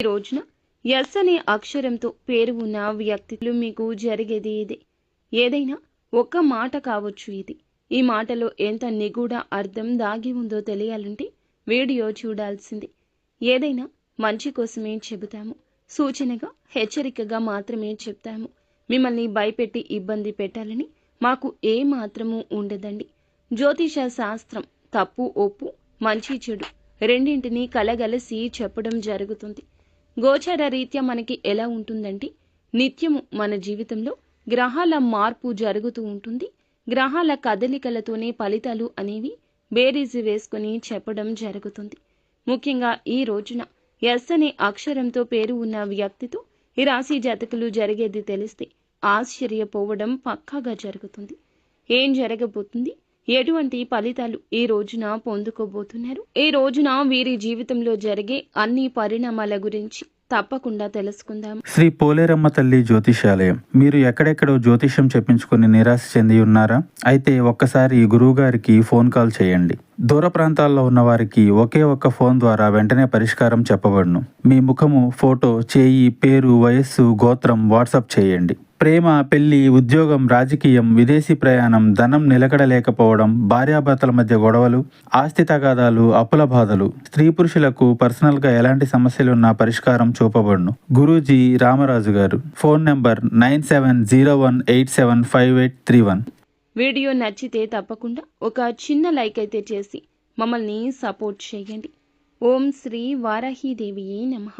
ఈ రోజున ఎస్ అనే అక్షరంతో పేరు ఉన్న వ్యక్తులు మీకు జరిగేది ఇదే. ఏదైనా ఒక్క మాట కావచ్చు ఇది. ఈ మాటలో ఎంత నిగూఢ అర్థం దాగి ఉందో తెలియాలంటే వీడియో చూడాల్సింది. ఏదైనా మంచి కోసమే చెబుతాము, సూచనగా హెచ్చరికగా మాత్రమే చెప్తాము. మిమ్మల్ని భయపెట్టి ఇబ్బంది పెట్టాలని మాకు ఏ మాత్రమూ ఉండదండి. జ్యోతిష శాస్త్రం తప్పు ఒప్పు, మంచి చెడు రెండింటినీ కలగలిసి చెప్పడం జరుగుతుంది. గోచార రీత్యా మనకి ఎలా ఉంటుందంటే, నిత్యము మన జీవితంలో గ్రహాల మార్పు జరుగుతూ ఉంటుంది. గ్రహాల కదలికలతోనే ఫలితాలు అనేవి బేరీజు వేసుకుని చెప్పడం జరుగుతుంది. ముఖ్యంగా ఈ రోజున ఎస్ అనే అక్షరంతో పేరు ఉన్న వ్యక్తితో ఈ రాశి జాతకులు జరిగేది తెలిస్తే ఆశ్చర్యపోవడం పక్కాగా జరుగుతుంది. ఏం జరగబోతుంది, ఎటువంటి ఫలితాలు ఈ రోజున పొందుకోబోతున్నారు, ఈ రోజున వీరి జీవితంలో జరిగే అన్ని పరిణామాల గురించి తప్పకుండా తెలుసుకుందాం. శ్రీ పోలేరమ్మ తల్లి జ్యోతిషాలయం. మీరు ఎక్కడెక్కడో జ్యోతిష్యం చెప్పించుకుని నిరాశ చెంది ఉన్నారా? అయితే ఒక్కసారి గురువు గారికి ఫోన్ కాల్ చేయండి. దూర ప్రాంతాల్లో ఉన్న వారికి ఒకే ఒక్క ఫోన్ ద్వారా వెంటనే పరిష్కారం చెప్పబడును. మీ ముఖము, ఫోటో, చేయి, పేరు, వయస్సు, గోత్రం వాట్సాప్ చేయండి. ప్రేమ, పెళ్లి, ఉద్యోగం, రాజకీయం, విదేశీ ప్రయాణం, ధనం నిలకడలేకపోవడం, భార్యాభర్తల మధ్య గొడవలు, ఆస్తి తగాదాలు, అప్పుల బాధలు, స్త్రీ పురుషులకు పర్సనల్ గా ఎలాంటి సమస్యలున్నా పరిష్కారం చూపబడును. గురూజీ రామరాజు గారు. Phone number 9701875831. వీడియో నచ్చితే తప్పకుండా ఒక చిన్న లైక్ అయితే చేసి మమ్మల్ని సపోర్ట్ చేయండి. ఓం శ్రీ వారాహీదేవియే నమః.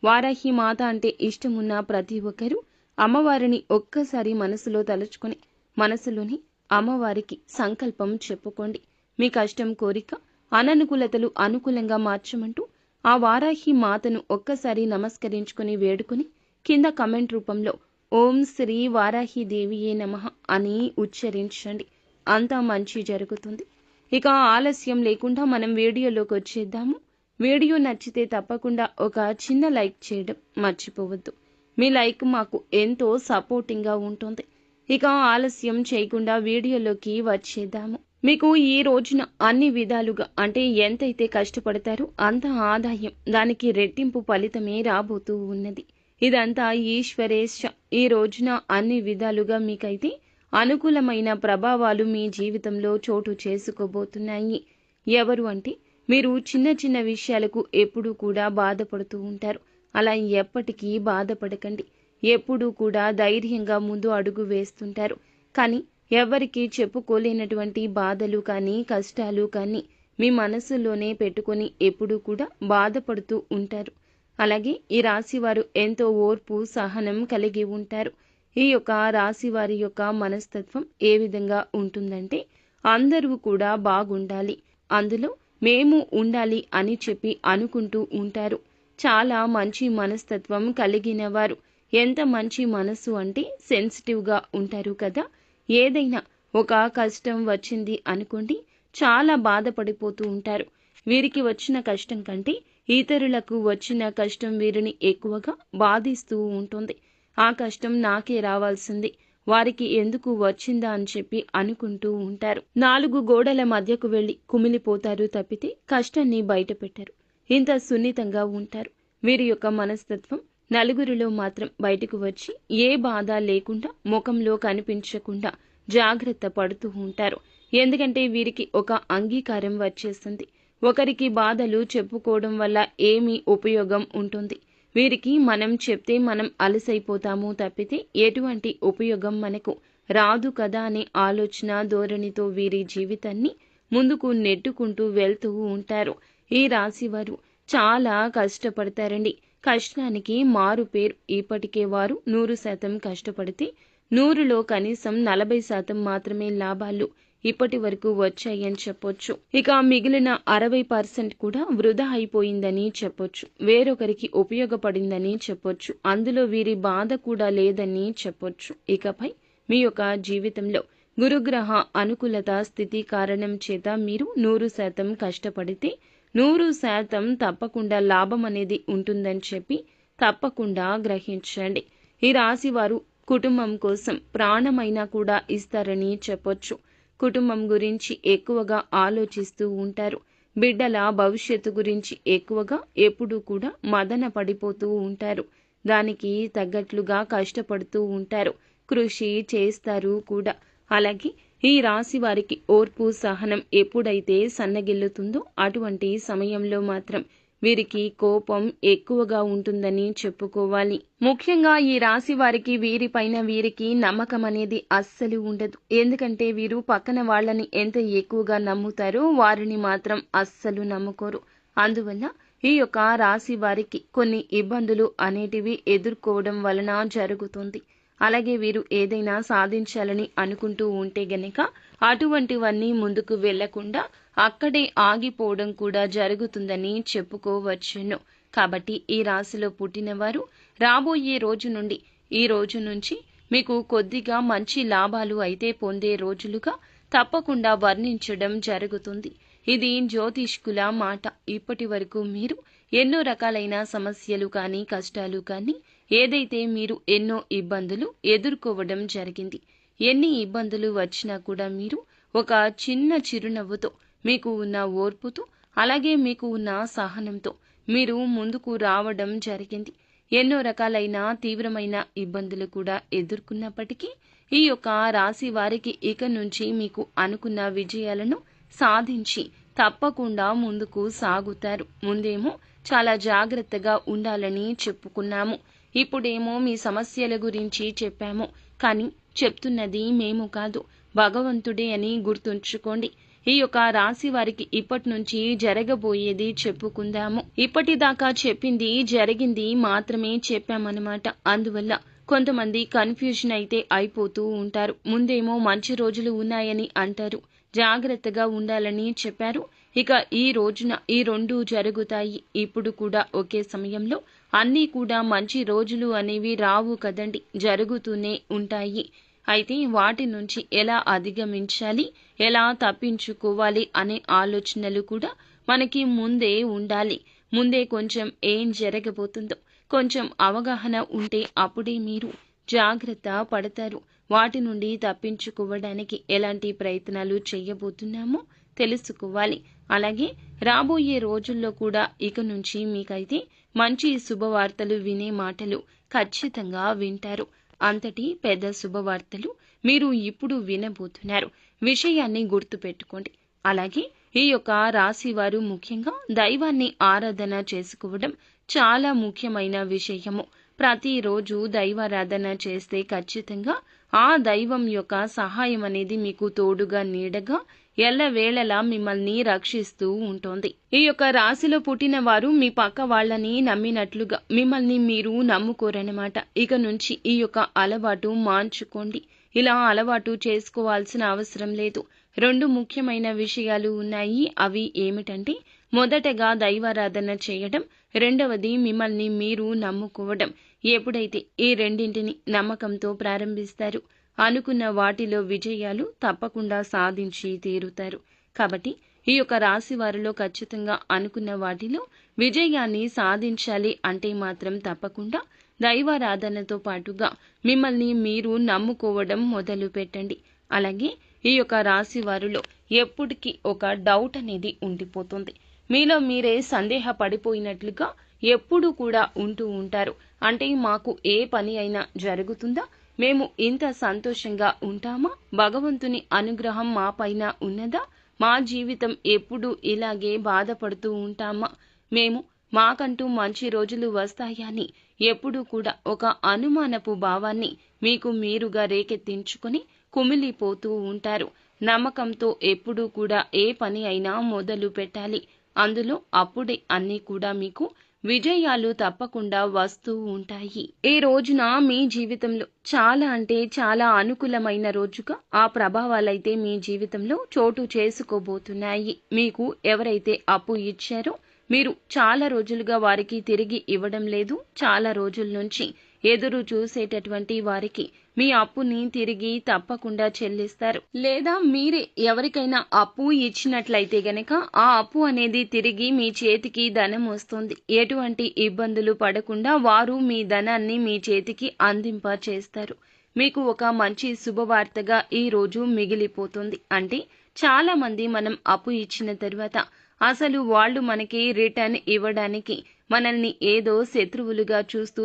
వారాహి మాత అంటే ఇష్టమున్న ప్రతి ఒక్కరూ అమ్మవారిని ఒక్కసారి మనసులో తలుచుకొని మనసులోని అమ్మవారికి సంకల్పం చెప్పుకోండి. మీ కష్టం, కోరిక, అననుకూలతలు అనుకూలంగా మార్చమంటూ ఆ వారాహి మాతను ఒక్కసారి నమస్కరించుకొని వేడుకొని కింద కమెంట్ రూపంలో ఓం శ్రీ వారాహి దేవియే నమః అని ఉచ్చరించండి. అంతా మంచి జరుగుతుంది. ఇక ఆలస్యం లేకుండా మనం వీడియోలోకి వచ్చేద్దాము. వీడియో నచ్చితే తప్పకుండా ఒక చిన్న లైక్ చేయడం మర్చిపోవద్దు. మీ లైక్ మాకు ఎంతో సపోర్టింగ్గా ఉంటుంది. ఇక ఆలస్యం చేయకుండా వీడియోలోకి వచ్చేద్దాము. మీకు ఈ రోజున అన్ని విధాలుగా అంటే ఎంతైతే కష్టపడతారో అంత ఆదాయం, దానికి రెట్టింపు ఫలితమే రాబోతూ ఉన్నది. ఇదంతా ఈశ్వరేశ. ఈ రోజున అన్ని విధాలుగా మీకైతే అనుకూలమైన ప్రభావాలు మీ జీవితంలో చోటు చేసుకోబోతున్నాయి. ఎవరు అంటే, మీరు చిన్న చిన్న విషయాలకు ఎప్పుడూ కూడా బాధపడుతూ ఉంటారు. అలా ఎప్పటికీ బాధపడకండి. ఎప్పుడూ కూడా ధైర్యంగా ముందు అడుగు వేస్తుంటారు. కానీ ఎవరికి చెప్పుకోలేనటువంటి బాధలు కానీ కష్టాలు కానీ మీ మనసులోనే పెట్టుకొని ఎప్పుడూ కూడా బాధపడుతూ ఉంటారు. అలాగే ఈ రాశివారు ఎంతో ఓర్పు, సహనం కలిగి ఉంటారు. ఈ యొక్క రాశివారి యొక్క మనస్తత్వం ఏ విధంగా ఉంటుందంటే, అందరూ కూడా బాగుండాలి, అందులో మేము ఉండాలి అని చెప్పి అనుకుంటూ ఉంటారు. చాలా మంచి మనస్తత్వం కలిగిన వారు. ఎంత మంచి మనసు అంటే సెన్సిటివ్గా ఉంటారు కదా. ఏదైనా ఒక కష్టం వచ్చింది అనుకోండి, చాలా బాధపడిపోతూ ఉంటారు. వీరికి వచ్చిన కష్టం కంటే ఇతరులకు వచ్చిన కష్టం వీరిని ఎక్కువగా బాధిస్తూ ఉంటుంది. ఆ కష్టం నాకే రావాల్సింది, వారికి ఎందుకు వచ్చిందా అని చెప్పి అనుకుంటూ ఉంటారు. 4 గోడల మధ్యకు వెళ్లి కుమిలిపోతారు తప్పితే కష్టాన్ని బయట పెట్టరు. ఇంత సున్నితంగా ఉంటారు. వీరి యొక్క మనస్తత్వం నలుగురిలో మాత్రం బయటకు వచ్చి ఏ బాధ లేకుండా ముఖంలో కనిపించకుండా జాగ్రత్త పడుతూ ఉంటారు. ఎందుకంటే వీరికి ఒక అంగీకారం వచ్చేస్తుంది. ఒకరికి బాధలు చెప్పుకోవడం వల్ల ఏమి ఉపయోగం ఉంటుంది? వీరికి మనం చెప్తే మనం అలసైపోతాము తప్పితే ఎటువంటి ఉపయోగం మనకు రాదు కదా అనే ఆలోచన ధోరణితో వీరి జీవితాన్ని ముందుకు నెట్టుకుంటూ వెళ్తూ ఉంటారు. ఈ రాశివారు చాలా కష్టపడతారండి. కష్టానికి మారు పేరు. ఇప్పటికే వారు 100% కష్టపడితే 100లో కనీసం 40% మాత్రమే లాభాలు ఇప్పటి వరకు వచ్చాయని చెప్పొచ్చు. ఇక మిగిలిన 60% కూడా వృధా అయిపోయిందని చెప్పొచ్చు. వేరొకరికి ఉపయోగపడిందని చెప్పొచ్చు. అందులో వీరి బాధ కూడా లేదని చెప్పొచ్చు. ఇకపై మీ యొక్క జీవితంలో గురుగ్రహ అనుకూలత స్థితి కారణం చేత మీరు 100% కష్టపడితే 100% తప్పకుండా లాభం అనేది ఉంటుందని చెప్పి తప్పకుండా గ్రహించండి. ఈ రాశి వారు కుటుంబం కోసం ప్రాణమైనా కూడా ఇస్తారని చెప్పొచ్చు. కుటుంబం గురించి ఎక్కువగా ఆలోచిస్తూ ఉంటారు. బిడ్డల భవిష్యత్తు గురించి ఎక్కువగా ఎప్పుడూ కూడా మదన పడిపోతూ ఉంటారు. దానికి తగ్గట్లుగా కష్టపడుతూ ఉంటారు, కృషి చేస్తారు కూడా. అలాగే ఈ రాశి వారికి ఓర్పు సహనం ఎప్పుడైతే సన్నగిల్లుతుందో అటువంటి సమయంలో మాత్రం వీరికి కోపం ఎక్కువగా ఉంటుందని చెప్పుకోవాలి. ముఖ్యంగా ఈ రాశి వారికి వీరిపైన వీరికి నమ్మకం అనేది అస్సలు ఉండదు. ఎందుకంటే వీరు పక్కన వాళ్ళని ఎంత ఎక్కువగా నమ్ముతారో వారిని మాత్రం అస్సలు నమ్ముకోరు. అందువల్ల ఈ యొక్క రాశి వారికి కొన్ని ఇబ్బందులు అనేటివి ఎదుర్కోవడం వలన జరుగుతుంది. అలాగే వీరు ఏదైనా సాధించాలని అనుకుంటూ ఉంటే గనక అటువంటివన్నీ ముందుకు వెళ్లకుండా అక్కడే ఆగిపోవడం కూడా జరుగుతుందని చెప్పుకోవచ్చును. కాబట్టి ఈ రాశిలో పుట్టినవారు రాబోయే రోజు నుండి, ఈ రోజు నుంచి మీకు కొద్దిగా మంచి లాభాలు అయితే పొందే రోజులుగా తప్పకుండా వర్ణించడం జరుగుతుంది. ఇది జ్యోతిష్కుల మాట. ఇప్పటి వరకు మీరు ఎన్నో రకాలైన సమస్యలు కానీ కష్టాలు కానీ ఏదైతే మీరు ఎన్నో ఇబ్బందులు ఎదుర్కోవడం జరిగింది. ఎన్ని ఇబ్బందులు వచ్చినా కూడా మీరు ఒక చిన్న చిరునవ్వుతో, మీకు ఉన్న ఓర్పుతో, అలాగే మీకు ఉన్న సహనంతో మీరు ముందుకు రావడం జరిగింది. ఎన్నో రకాలైన తీవ్రమైన ఇబ్బందులు కూడా ఎదుర్కొన్నప్పటికీ ఈ యొక్క రాశి వారికి ఇక నుంచి మీకు అనుకున్న విజయాలను సాధించి తప్పకుండా ముందుకు సాగుతారు. ముందేమో చాలా జాగ్రత్తగా ఉండాలని చెప్పుకున్నాము, ఇప్పుడేమో మీ సమస్యల గురించి చెప్పాము. కానీ చెప్తున్నది మేము కాదు, భగవంతుడే అని గుర్తుంచుకోండి. ఈ యొక్క రాశి వారికి ఇప్పటి నుంచి జరగబోయేది చెప్పుకుందాము. ఇప్పటిదాకా చెప్పింది జరిగింది మాత్రమే చెప్పామన్నమాట. అందువల్ల కొంతమంది కన్ఫ్యూజన్ అయితే అయిపోతూ ఉంటారు. ముందేమో మంచి రోజులు ఉన్నాయని అంటారు, జాగ్రత్తగా ఉండాలని చెప్పారు. ఇక ఈ రోజున ఈ రెండు జరుగుతాయి. ఇప్పుడు కూడా ఒకే సమయంలో అన్నీ కూడా మంచి రోజులు అనేవి రావు కదండి, జరుగుతూనే ఉంటాయి. అయితే వాటి నుంచి ఎలా అధిగమించాలి, ఎలా తప్పించుకోవాలి అనే ఆలోచనలు కూడా మనకి ముందే ఉండాలి. ముందే కొంచెం ఏం జరగబోతుందో కొంచెం అవగాహన ఉంటే అప్పుడే మీరు జాగ్రత్త పడతారు. వాటి నుండి తప్పించుకోవడానికి ఎలాంటి ప్రయత్నాలు చేయబోతున్నామో తెలుసుకోవాలి. అలాగే రాబోయే రోజుల్లో కూడా ఇక నుంచి మీకైతే మంచి శుభవార్తలు వినే మాటలు ఖచ్చితంగా వింటారు. అంతటి పెద్ద శుభవార్తలు మీరు ఇప్పుడు వినబోతున్నారు. విషయాన్ని గుర్తుపెట్టుకోండి. అలాగే ఈ యొక్క రాశి వారు ముఖ్యంగా దైవాన్ని ఆరాధన చేసుకోవడం చాలా ముఖ్యమైన విషయము. ప్రతిరోజు దైవారాధన చేస్తే ఖచ్చితంగా ఆ దైవం యొక్క సహాయం అనేది మీకు తోడుగా నీడగా ఎల్లవేళలా మిమ్మల్ని రక్షిస్తూ ఉంటుంది. ఈ యొక్క రాశిలో పుట్టిన వారు మీ పక్క వాళ్ళని నమ్మినట్లుగా మిమ్మల్ని మీరు నమ్ముకోరనమాట. ఇక నుంచి ఈ యొక్క అలవాటు మార్చుకోండి. ఇలా అలవాటు చేసుకోవాల్సిన అవసరం లేదు. రెండు ముఖ్యమైన విషయాలు ఉన్నాయి. అవి ఏమిటంటే, మొదటగా దైవారాధన చేయడం, రెండవది మిమ్మల్ని మీరు నమ్ముకోవడం. ఎప్పుడైతే ఈ రెండింటిని నమ్మకంతో ప్రారంభిస్తారు, అనుకున్న వాటిలో విజయాలు తప్పకుండా సాధించి తీరుతారు. కాబట్టి ఈ యొక్క రాశి వారిలో ఖచ్చితంగా అనుకున్న వాటిలో విజయాన్ని సాధించాలి అంటే మాత్రం తప్పకుండా దైవారాధనతో పాటుగా మిమ్మల్ని మీరు నమ్ముకోవడం మొదలు పెట్టండి. అలాగే ఈ యొక్క రాశి వారిలో ఎప్పటికీ ఒక డౌట్ అనేది ఉండిపోతుంది. మీలో మీరే సందేహపడిపోయినట్లుగా ఎప్పుడు కూడా ఉంటూ ఉంటారు. అంటే మాకు ఏ పని అయినా జరుగుతుందా, మేము ఇంత సంతోషంగా ఉంటామా, భగవంతుని అనుగ్రహం మా పైన ఉన్నదా, మా జీవితం ఎప్పుడు ఇలాగే బాధపడుతూ ఉంటామా, మేము మాకంటూ మంచి రోజులు వస్తాయని ఎప్పుడు కూడా ఒక అనుమానపు భావాన్ని మీకు మీరుగా రేకెత్తించుకొని కుమిలిపోతూ ఉంటారు. నమ్మకంతో ఎప్పుడూ కూడా ఏ పని అయినా మొదలు పెట్టాలి. అందులో అప్పుడే అన్నీ కూడా మీకు విజయాలు తప్పకుండా వస్తూ ఉంటాయి. ఈ రోజున మీ జీవితంలో చాలా అంటే చాలా అనుకూలమైన రోజుగా ఆ ప్రభావాలైతే మీ జీవితంలో చోటు చేసుకోబోతున్నాయి. మీకు ఎవరైతే అప్పు ఇచ్చారో మీరు చాలా రోజులుగా వారికి తిరిగి ఇవ్వడం లేదు, చాలా రోజుల నుంచి ఎదురు చూసేటటువంటి వారికి మీ అప్పుని తిరిగి తప్పకుండా చెల్లిస్తారు. లేదా మీరే ఎవరికైనా అప్పు ఇచ్చినట్లయితే గనక ఆ అప్పు అనేది తిరిగి మీ చేతికి ధనం వస్తుంది. ఎటువంటి ఇబ్బందులు పడకుండా వారు మీ ధనాన్ని మీ చేతికి అందింప చేస్తారు. మీకు ఒక మంచి శుభవార్తగా ఈ రోజు మిగిలిపోతుంది. అంటే చాలా మంది మనం అప్పు ఇచ్చిన తర్వాత అసలు వాళ్ళు మనకి రిటర్న్ ఇవ్వడానికి మనల్ని ఏదో శత్రువులుగా చూస్తూ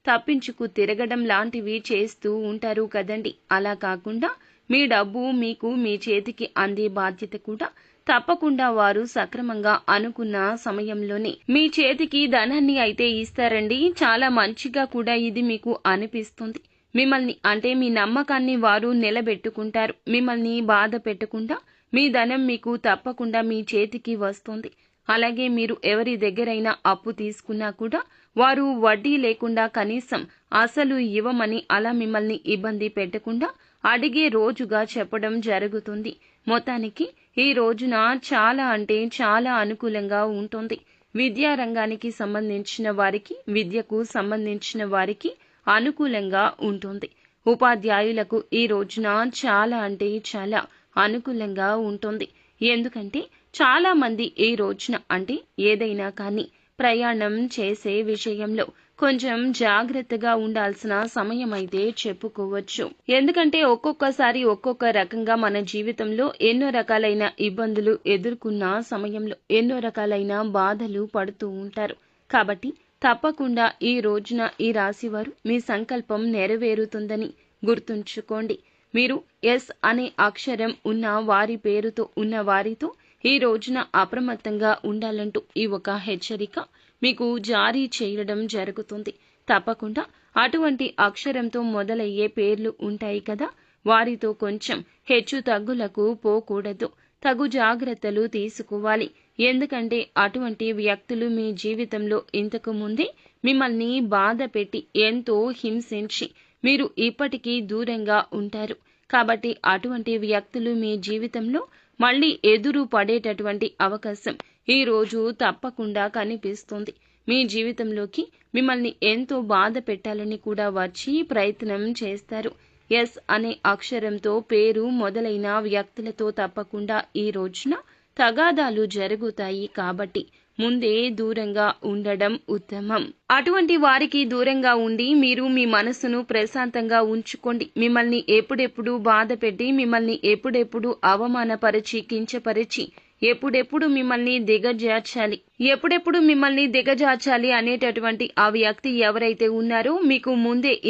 తప్పించుకు తిరగడం లాంటివి చేస్తూ ఉంటారు కదండి. అలా కాకుండా మీ డబ్బు మీకు మీ చేతికి అందే బాధ్యత కూడా తప్పకుండా వారు సక్రమంగా అనుకున్న సమయంలోనే మీ చేతికి ధనాన్ని అయితే ఇస్తారండి. చాలా మంచిగా కూడా ఇది మీకు అనిపిస్తుంది. మిమ్మల్ని అంటే మీ నమ్మకాన్ని వారు నిలబెట్టుకుంటారు. మిమ్మల్ని బాధ పెట్టకుండా మీ ధనం మీకు తప్పకుండా మీ చేతికి వస్తుంది. అలాగే మీరు ఎవరి దగ్గరైనా అప్పు తీసుకున్నా కూడా వారు వడ్డీ లేకుండా కనీసం అసలు ఇవ్వమని అలా మిమ్మల్ని ఇబ్బంది పెట్టకుండా అడిగే రోజుగా చెప్పడం జరుగుతుంది. మొత్తానికి ఈ రోజున చాలా అంటే చాలా అనుకూలంగా ఉంటుంది. విద్యా రంగానికి సంబంధించిన వారికి, విద్యకు సంబంధించిన వారికి అనుకూలంగా ఉంటుంది. ఉపాధ్యాయులకు ఈ రోజున చాలా అంటే చాలా అనుకూలంగా ఉంటుంది. ఎందుకంటే చాలా మంది ఈ రోజున అంటే ఏదైనా కానీ ప్రయాణం చేసే విషయంలో కొంచెం జాగ్రత్తగా ఉండాల్సిన సమయం అయితే చెప్పుకోవచ్చు. ఎందుకంటే ఒక్కొక్కసారి ఒక్కొక్క రకంగా మన జీవితంలో ఎన్నో రకాలైన ఇబ్బందులు ఎదుర్కొన్న సమయంలో ఎన్నో రకాలైన బాధలు పడుతూ ఉంటారు. కాబట్టి తప్పకుండా ఈ రోజున ఈ రాశివారు మీ సంకల్పం నెరవేరుతుందని గుర్తుంచుకోండి. మీరు ఎస్ అనే అక్షరం ఉన్న వారి పేరుతో ఉన్న వారితో ఈ రోజున అప్రమత్తంగా ఉండాలంటూ ఈ ఒక హెచ్చరిక మీకు జారీ చేయడం జరుగుతుంది. తప్పకుండా అటువంటి అక్షరంతో మొదలయ్యే పేర్లు ఉంటాయి కదా, వారితో కొంచెం హెచ్చు తగ్గులకు పోకూడదు. తగు జాగ్రత్తలు తీసుకోవాలి. ఎందుకంటే అటువంటి వ్యక్తులు మీ జీవితంలో ఇంతకు ముందే మిమ్మల్ని బాధ పెట్టి ఎంతో హింసించి మీరు ఇప్పటికీ దూరంగా ఉంటారు. కాబట్టి అటువంటి వ్యక్తులు మీ జీవితంలో మళ్ళీ ఎదురు పడేటటువంటి అవకాశం ఈ రోజు తప్పకుండా కనిపిస్తుంది. మీ జీవితంలోకి మిమ్మల్ని ఎంతో బాధ పెట్టాలని కూడా వచ్చి ప్రయత్నం చేస్తారు. ఎస్ అనే అక్షరంతో పేరు మొదలైన వ్యక్తులతో తప్పకుండా ఈ రోజున తగాదాలు జరుగుతాయి. కాబట్టి ముందే దూరంగా ఉండడం ఉత్తమం. అటువంటి వారికి దూరంగా ఉండి మీరు మీ మనసును ప్రశాంతంగా ఉంచుకోండి. మిమ్మల్ని ఎప్పుడెప్పుడు బాధ పెట్టి, మిమ్మల్ని ఎప్పుడెప్పుడు అవమానపరిచి, కించపరిచి, ఎప్పుడెప్పుడు మిమ్మల్ని దిగజార్చాలి అనేటటువంటి ఆ వ్యక్తి ఎవరైతే ఉన్నారో మీకు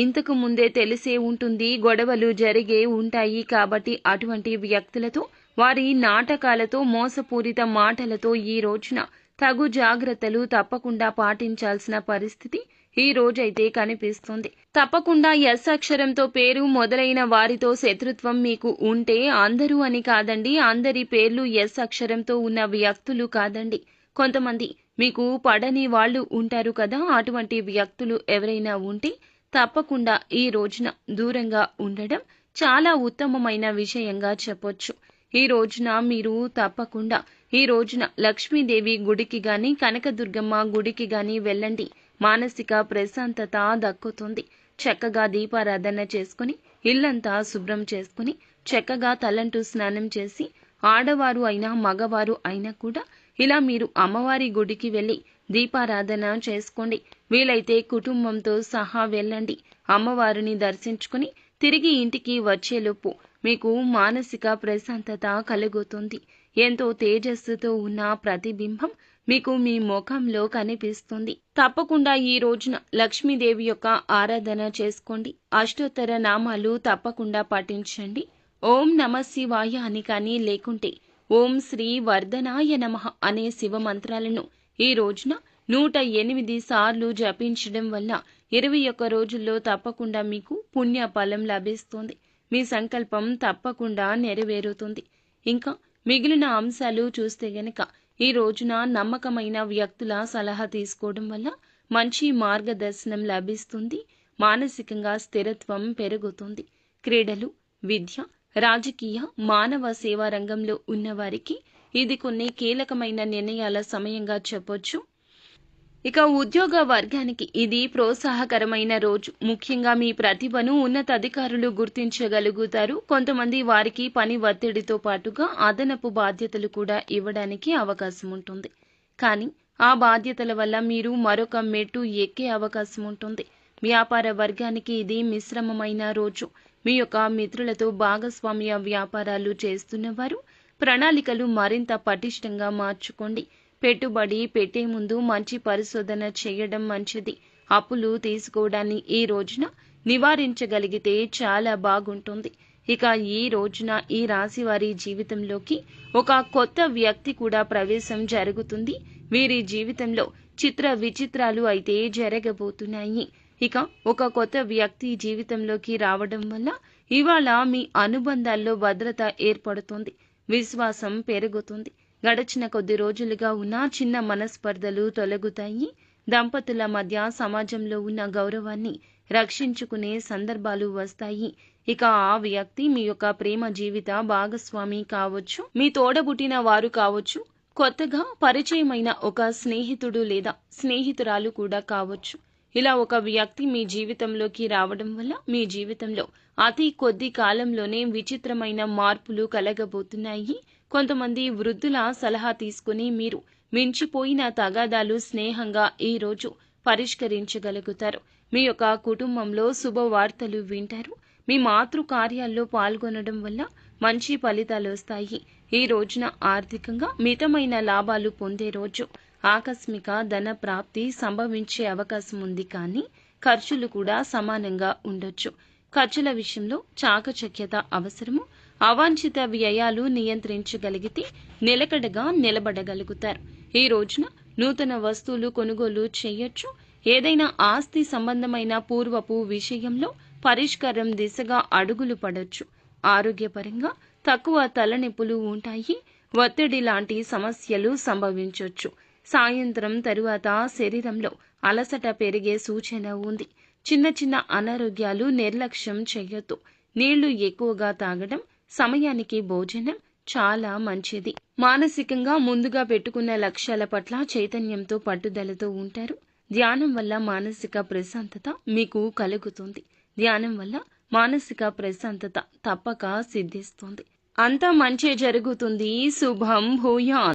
ఇంతకు ముందే తెలిసే ఉంటుంది, గొడవలు జరిగే ఉంటాయి. కాబట్టి అటువంటి వ్యక్తులతో, వారి నాటకాలతో, మోసపూరిత మాటలతో ఈ రోజున తగు జాగ్రత్తలు తప్పకుండా పాటించాల్సిన పరిస్థితి ఈ రోజైతే కనిపిస్తుంది. తప్పకుండా ఎస్ అక్షరంతో పేరు మొదలైన వారితో శత్రుత్వం మీకు ఉంటే అందరూ అని కాదండి, అందరి పేర్లు ఎస్ అక్షరంతో ఉన్న వ్యక్తులు కాదండి. కొంతమంది మీకు పడని వాళ్ళు ఉంటారు కదా, అటువంటి వ్యక్తులు ఎవరైనా ఉంటే తప్పకుండా ఈ రోజున దూరంగా ఉండడం చాలా ఉత్తమమైన విషయంగా చెప్పొచ్చు. ఈ రోజున మీరు తప్పకుండా ఈ రోజున లక్ష్మీదేవి గుడికి గాని, కనకదుర్గమ్మ గుడికి గాని వెళ్ళండి. మానసిక ప్రశాంతత దక్కుతుంది. చక్కగా దీపారాధన చేసుకుని, ఇల్లంతా శుభ్రం చేసుకుని, చక్కగా తలంటూ స్నానం చేసి, ఆడవారు అయినా మగవారు అయినా కూడా ఇలా మీరు అమ్మవారి గుడికి వెళ్ళి దీపారాధన చేసుకోండి. వీలైతే కుటుంబంతో సహా వెళ్ళండి. అమ్మవారిని దర్శించుకుని తిరిగి ఇంటికి వచ్చేలోపు మీకు మానసిక ప్రశాంతత కలుగుతుంది. ఎంతో తేజస్సుతో ఉన్న ప్రతిబింబం మీకు మీ ముఖంలో కనిపిస్తుంది. తప్పకుండా ఈ రోజున లక్ష్మీదేవి యొక్క ఆరాధన చేసుకోండి. అష్టోత్తర నామాలు తప్పకుండా పఠించండి. ఓం నమ శివాయ అని కానీ, లేకుంటే ఓం శ్రీ వర్ధనాయ నమః అనే శివ మంత్రాలను ఈ రోజున 108 సార్లు జపించడం వల్ల 21 రోజుల్లో తప్పకుండా మీకు పుణ్య ఫలం లభిస్తుంది. మీ సంకల్పం తప్పకుండా నెరవేరుతుంది. ఇంకా మిగిలిన అంశాలు చూస్తే గనక ఈ రోజున నమ్మకమైన వ్యక్తుల సలహా తీసుకోవడం వల్ల మంచి మార్గదర్శనం లభిస్తుంది. మానసికంగా స్థిరత్వం పెరుగుతుంది. క్రీడలు, విద్య, రాజకీయ, మానవ సేవా రంగంలో ఉన్నవారికి ఇది కొన్ని కీలకమైన నిర్ణయాల సమయంగా చెప్పొచ్చు. ఇక ఉద్యోగ వర్గానికి ఇది ప్రోత్సాహకరమైన రోజు. ముఖ్యంగా మీ ప్రతిభను ఉన్నతాధికారులు గుర్తించగలుగుతారు. కొంతమంది వారికి పని ఒత్తిడితో పాటుగా అదనపు బాధ్యతలు కూడా ఇవ్వడానికి అవకాశం ఉంటుంది. కానీ ఆ బాధ్యతల వల్ల మీరు మరొక మెట్టు ఎక్కే అవకాశం ఉంటుంది. వ్యాపార వర్గానికి ఇది మిశ్రమమైన రోజు. మీ యొక్క మిత్రులతో భాగస్వామ్య వ్యాపారాలు చేస్తున్నవారు ప్రణాళికలు మరింత పటిష్టంగా మార్చుకోండి. పెట్టుబడి పెట్టే ముందు మంచి పరిశోధన చేయడం మంచిది. అప్పులు తీసుకోవడాన్ని ఈ రోజున నివారించగలిగితే చాలా బాగుంటుంది. ఇక ఈ రోజున ఈ రాశి వారి జీవితంలోకి ఒక కొత్త వ్యక్తి కూడా ప్రవేశం జరుగుతుంది. వీరి జీవితంలో చిత్ర విచిత్రాలు అయితే జరగబోతున్నాయి. ఇక ఒక కొత్త వ్యక్తి జీవితంలోకి రావడం వల్ల ఇవాళ మీ అనుబంధాల్లో భద్రత ఏర్పడుతుంది. విశ్వాసం పెరుగుతుంది. గడిచిన కొద్ది రోజులుగా ఉన్న చిన్న మనస్పర్ధలు తొలగుతాయి. దంపతుల మధ్య సమాజంలో ఉన్న గౌరవాన్ని రక్షించుకునే సందర్భాలు వస్తాయి. ఇక ఆ వ్యక్తి మీ యొక్క ప్రేమ జీవిత భాగస్వామి కావచ్చు, మీ తోడబుట్టిన వారు కావచ్చు, కొత్తగా పరిచయమైన ఒక స్నేహితుడు లేదా స్నేహితురాలు కూడా కావచ్చు. ఇలా ఒక వ్యక్తి మీ జీవితంలోకి రావడం వల్ల మీ జీవితంలో అతి కొద్ది కాలంలోనే విచిత్రమైన మార్పులు కలగబోతున్నాయి. కొంతమంది వృద్ధుల సలహా తీసుకుని మీరు మించిపోయిన తగాదాలు స్నేహంగా ఈ రోజు పరిష్కరించగలుగుతారు. మీ యొక్క కుటుంబంలో శుభవార్తలు వింటారు. మీ మాతృ కార్యాల్లో పాల్గొనడం వల్ల మంచి ఫలితాలు వస్తాయి. ఈ రోజున ఆర్థికంగా మితమైన లాభాలు పొందే రోజు. ఆకస్మిక ధన ప్రాప్తి సంభవించే అవకాశం ఉంది, కానీ ఖర్చులు కూడా సమానంగా ఉండొచ్చు. ఖర్చుల విషయంలో చాకచక్యత అవసరము. అవాంఛిత వ్యయాలు నియంత్రించగలిగితే నిలకడగా నిలబడగలుగుతారు. ఈ రోజున నూతన వస్తువులు కొనుగోలు చేయొచ్చు. ఏదైనా ఆస్తి సంబంధమైన పూర్వపు విషయంలో పరిష్కారం దిశగా అడుగులు పడొచ్చు. ఆరోగ్యపరంగా తక్కువ తలనొప్పులు ఉంటాయి. ఒత్తిడి లాంటి సమస్యలు సంభవించొచ్చు. సాయంత్రం తరువాత శరీరంలో అలసట పెరిగే సూచన ఉంది. చిన్న చిన్న అనారోగ్యాలు నిర్లక్ష్యం చేయొద్దు. నీళ్లు ఎక్కువగా తాగడం, సమయానికి భోజనం చాలా మంచిది. మానసికంగా ముందుగా పెట్టుకున్న లక్ష్యాల పట్ల చైతన్యంతో పట్టుదలతో ఉంటారు. ధ్యానం వల్ల మానసిక ప్రశాంతత మీకు కలుగుతుంది. ధ్యానం వల్ల మానసిక ప్రశాంతత తప్పక సిద్ధిస్తుంది. అంతా మంచి జరుగుతుంది. శుభం భూయాత్.